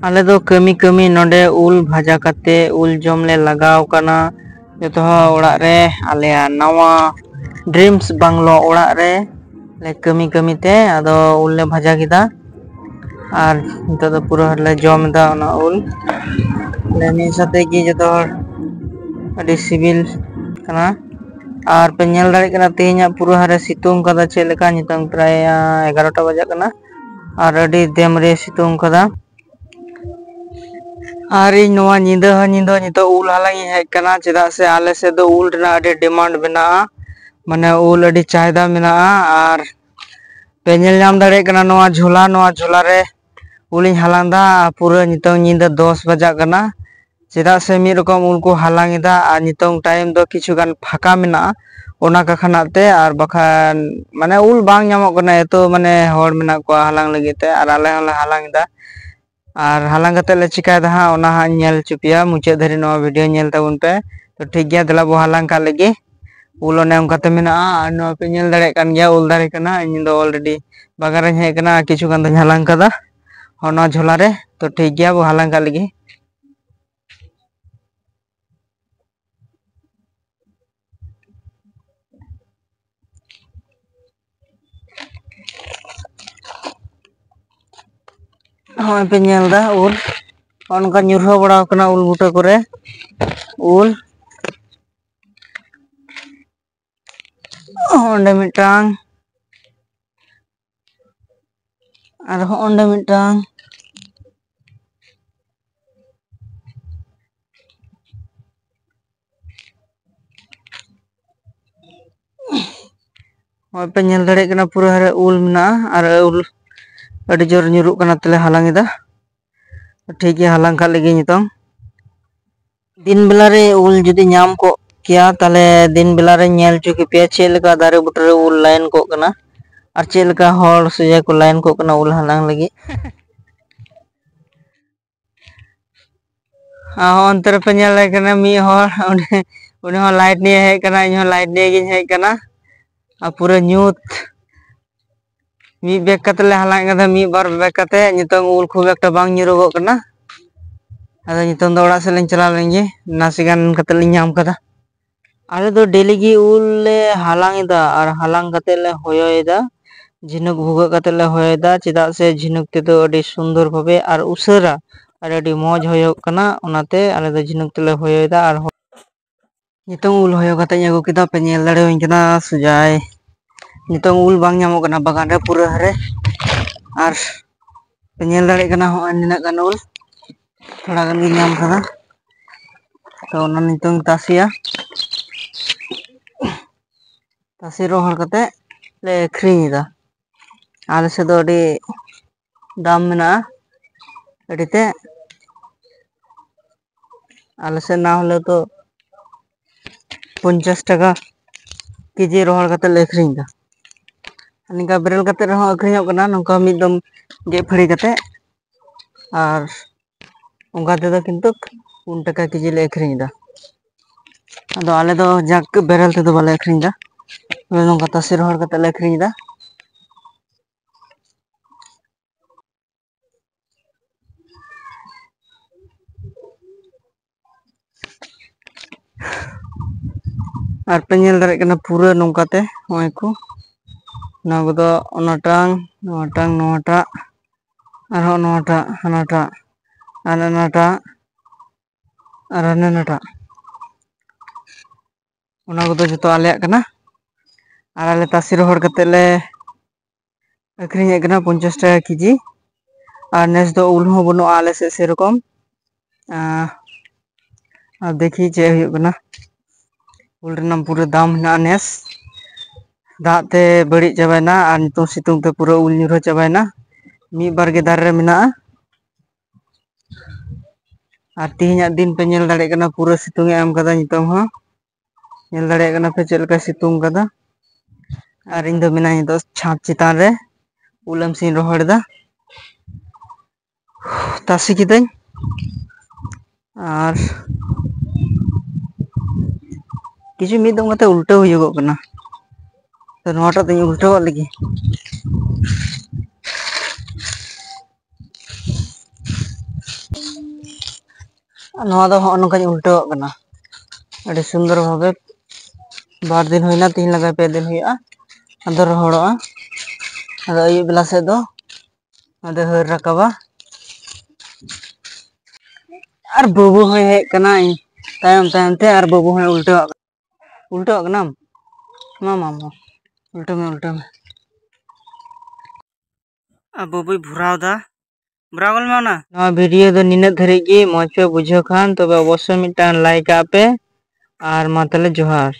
आले दो कमी कमी नोडे उल भाजा कते उल जम ले लगाव कना जतो ओड़ा रे आले नवा ड्रीम्स बांग्लो ओड़ा रे ले कमी कमी ते आदो उल ले भाजा किदा और नितो दो पूरा ले जम दा ओना उल ले मी साथे gi जतो अडी सिविल कना और पे नेल दाड़े कना तेहना पूरा हरे सितुंग कदा चे लेका नितंग प्राय 11टा बजा कना और अडी देम रे सितुंग कदा और नवा निंदा नितो उल हालांग हेज कना चेदा से आले से दो उल रना अडी डिमांड मेना माने उल अडी चाहिदा मेना और पे नेल नाम दाड़े कना नवा झोला रे उलिंग हालांदा पूरा नितंग निंदा 10 बजा कना चेदा से मी रकम उल को हालांग दा और नितंग टाइम दो किछु गान फाका मेना ओना का खनाते और बखान माने उल बांग नामक कना एतो माने होड़ मेना को हालांग लगिते और आले हला हालांग दा और हालांग कते ले चिकाय दा हा ओना हा नेल चुपिया मुचे धरी नवा वीडियो नेल ताबुन पे तो ठीक गया दला बो हालांग का लगी उल ओने उनकाते मेना और नवा पे नेल दाड़े कान गया उल दाड़े कना इन दो ऑलरेडी बागान रे हे कना किछु गान द हालांग कदा ओना झोला रे तो ठीक गया बो हालांग का लगी हाँ पे नेल दा उल उनका न्यूरहो बड़ा कना उल बूटा करे उल ओंडे मिटांग और ओंडे मिटांग हाँ पे नेल दाड़े कना पूरा हरे उल मेना और उल अडी जोर न्यूरुक कना तले हालांग दा ठीक है हालांग का लगी नितों दिन बेला रे उल जुदी नाम को किया ताले दिन बेला रे नेल चुकी पे चेलका दारे बुटरे उल लाइन को कना और चेलका होड़ सुजे को लाइन को कना उल हालांग लगी हाँ अंतर पे नेल कना मी होड़ उनी हो लाइट निये हे कना इन हो लाइट निये गिन हे कना और पूरा न्यूत मी बेक कते ले हालांग कदा मी बार बेक कते नितों उल खूब एकटा बांग न्यूरुगो कना अदा नितों दो ओड़ा से लें चला लेंगे नासिगान कते ले नाम कदा आले दो डेली गी उल ले हालांग दा और हालांग कते ले होयोयदा झिनुक भुगा कते ले होयोयदा चेदा से झिनुक ते दो अडी सुंदर भाबे और उसरा और अडी मौज होयो कना ओनाते आले दो झिनुक ते ले होयोयदा और नितों उल होयो कते ᱧ ᱟᱹᱜᱩ ᱠᱮᱫᱟ ᱯᱮ ᱧᱮᱞ ᱫᱟᱲᱮᱣᱟᱹᱧ ᱠᱟᱱᱟ ᱥᱩᱡᱟᱭ नितों उल बांग ᱧᱟᱢᱚᱜ ᱠᱟᱱᱟ ᱵᱟᱜᱟᱱ ᱨᱮ ᱯᱩᱨᱟᱹ ᱦᱟᱨᱮ और पे ᱧᱮᱞ ᱫᱟᱲᱮᱭᱟᱜ ᱠᱟᱱᱟ ᱦᱚᱸᱜᱼᱚᱭ ᱱᱤᱱᱟᱹᱜ ᱜᱟᱱ उल थोड़ा गान गी ᱧᱟᱢ ᱠᱟᱫᱟ तो ओना नितों तासिया तासी रोहड़ कते ले अखरिኝ दा आले से दो अडी दाम मेना अडीते आले से ना होले तो 50 टाका केजी रोहड़ कते ले अखरिኝ दा निका बेरल कते रहो अखरिñोग कना नोका मिदम गे फड़ी कते और उनका तेदो किंतु 4 टाका केजी ले अखरिñ दा अदो आले दो जाक बेरल तेदो बाले अखरिñ दा नोका तासी रोहड़ कते ले अखरिñ दा और पे नेल दाड़े कना पूरा नोकाते होय को ना गदो ओनाटांग नोटा और नोटा हनाटा अननाटा और अननाटा ओना गदो जतो आलेयाक कना और आले तासी रोहड़ कते ले अखरिñ कना 50 टाका केजी और नेस दो उल हो बनो आले से सेरकम और देखी चे हुयो कना उल रना पूरा दाम ना नेस दाते बड़ी चाबायना और नितों सितुंग ते पूरा उल न्यूरो चाबायना मी बार गे दार रे मेना और तिहिना दिन पे नेल दाड़े कना पूरा सितुंग एम कदा नितों हो नेल दाड़े कना पे चेलका सितुंग कदा और इन दो मेना नितो छाप चितान रे उलम सिन रोहड़ दा तासी किदाኝ और किछु मिद दम कते उल्टा हुयोगो कना तो नोटा तो उल्टा लगी नवा दो हॉन नोकाኝ उल्टाव कना अड़ी सुंदर भावे बार दिन होइना तीन लगा पे दिन हुआ अदर रोहड़ोआ अदो अयुब बेला से दो अदो हर रकाबा और बाबू होय हेज कना तायम तायम ते और बाबू होय उल्टाव कना मा मा मा उल्टा में आ बाबू भुराव दा ब्रागल में ना नवा वीडियो दो निना धरी गी मौज पे बुझो खान तो अवश्य मिटान लाइक आपे और मा तले जोहार।